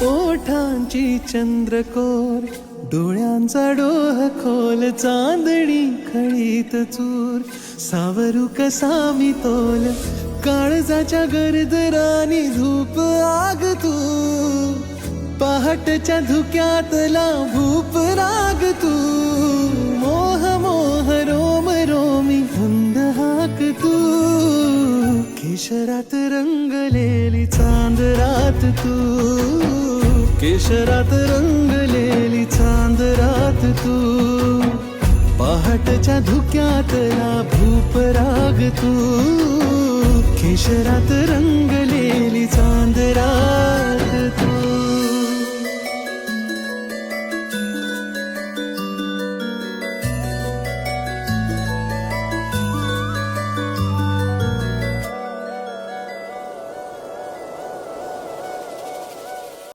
ओठांची चंद्रकोर, डोळ्यांचा डोह खोल, चांदणी खळीत चूर, सावरू कसा मी तोल, काळजाच्या गरदरानी धूप आग तू, पहाटच्या धुक्यातला भूप राग तू, मोह मोह रोम रोमी धुंद हाक तू, केशरात रंगलेली चांद रात तू, केशरात रंगलेली चांद रात तू, पहाटच्या धुक्यातला भूप राग तू, केशरात रंगलेली चांद रात